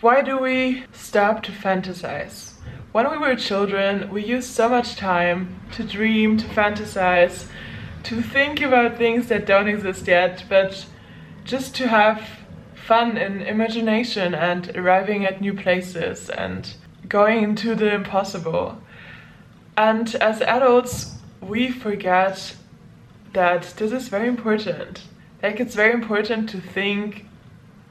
Why do we stop to fantasize? When we were children, we used so much time to dream, to fantasize, to think about things that don't exist yet, but just to have fun and imagination and arriving at new places and going into the impossible. And as adults, we forget that this is very important. Like, it's very important to think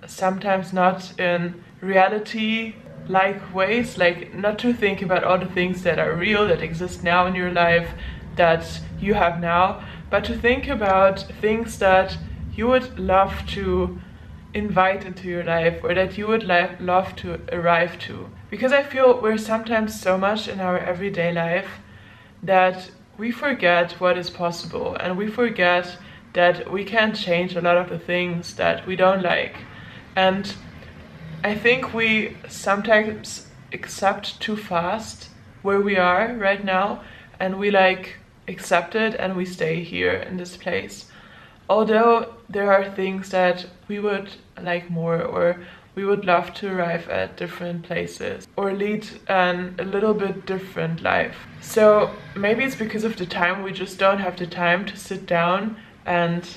sometimes not in reality-like ways, like not to think about all the things that are real, that exist now in your life, that you have now, but to think about things that you would love to invite into your life, or that you would love to arrive to. Because I feel we're sometimes so much in our everyday life that we forget what is possible, and we forget that we can change a lot of the things that we don't like. And I think we sometimes accept too fast where we are right now, and we accept it and we stay here in this place. Although there are things that we would like more, or we would love to arrive at different places or lead a little bit different life. So maybe it's because of the time, we just don't have the time to sit down and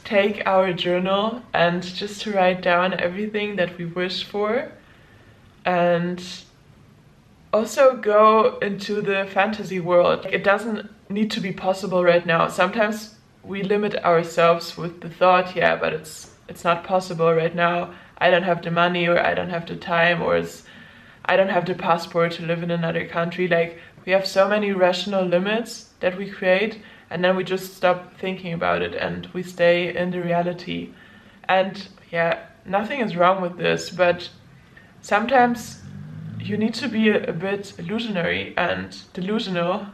take our journal and just to write down everything that we wish for, and also go into the fantasy world. It doesn't need to be possible right now. Sometimes we limit ourselves with the thought, yeah, but it's not possible right now. I don't have the money, or I don't have the time, or I don't have the passport to live in another country. Like, we have so many rational limits that we create, and then we just stop thinking about it and we stay in the reality. And yeah, nothing is wrong with this, but sometimes you need to be a bit illusionary and delusional.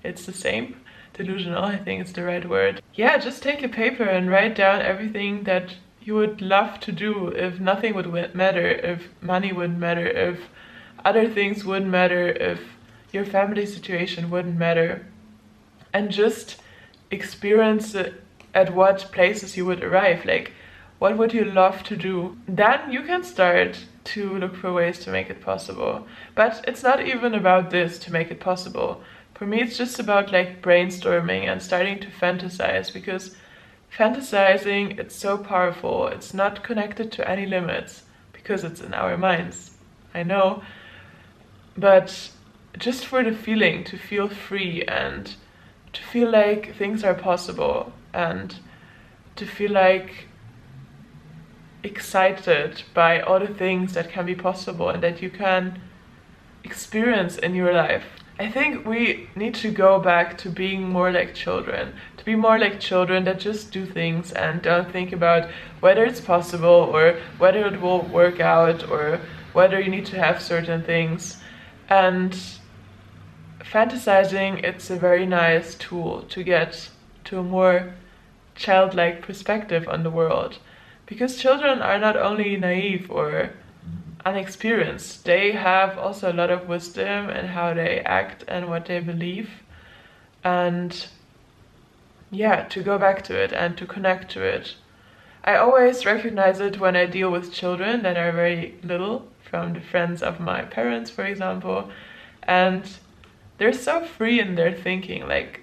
It's the same. Delusional, I think it's the right word. Yeah, just take a paper and write down everything that you would love to do if nothing would matter, if money wouldn't matter, if other things wouldn't matter, if your family situation wouldn't matter. And just experience at what places you would arrive. Like, what would you love to do? Then you can start to look for ways to make it possible. But it's not even about this to make it possible. For me, it's just about brainstorming and starting to fantasize, because fantasizing, it's so powerful. It's not connected to any limits because it's in our minds. I know, but just for the feeling, to feel free and to feel like things are possible, and to feel excited by all the things that can be possible and that you can experience in your life. I think we need to go back to being more like children, to be more like children that just do things and don't think about whether it's possible or whether it will work out or whether you need to have certain things. And fantasizing, it's a very nice tool to get to a more childlike perspective on the world, because children are not only naive or unexperienced, they have also a lot of wisdom in how they act and what they believe. And yeah, to go back to it and to connect to it. I always recognize it when I deal with children that are very little, from the friends of my parents, for example, and they're so free in their thinking. Like,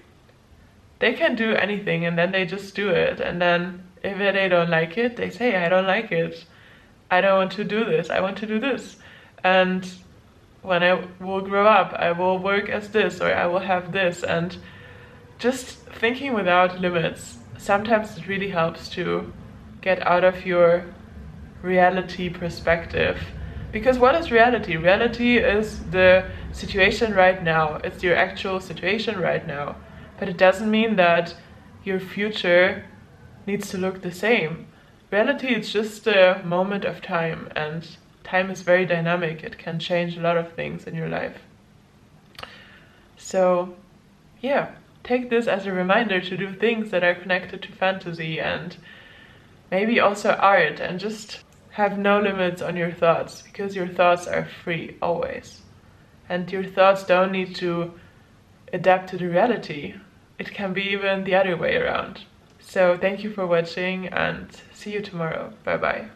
they can do anything and then they just do it, and then if they don't like it, they say, I don't like it, I don't want to do this, I want to do this. And when I will grow up, I will work as this, or I will have this. And just thinking without limits, sometimes it really helps to get out of your reality perspective. Because what is reality? Reality is the situation right now. It's your actual situation right now. But it doesn't mean that your future needs to look the same. Reality is just a moment of time, and time is very dynamic. It can change a lot of things in your life. So yeah, take this as a reminder to do things that are connected to fantasy and maybe also art, and just have no limits on your thoughts, because your thoughts are free always. And your thoughts don't need to adapt to the reality. It can be even the other way around. So thank you for watching, and see you tomorrow. Bye bye.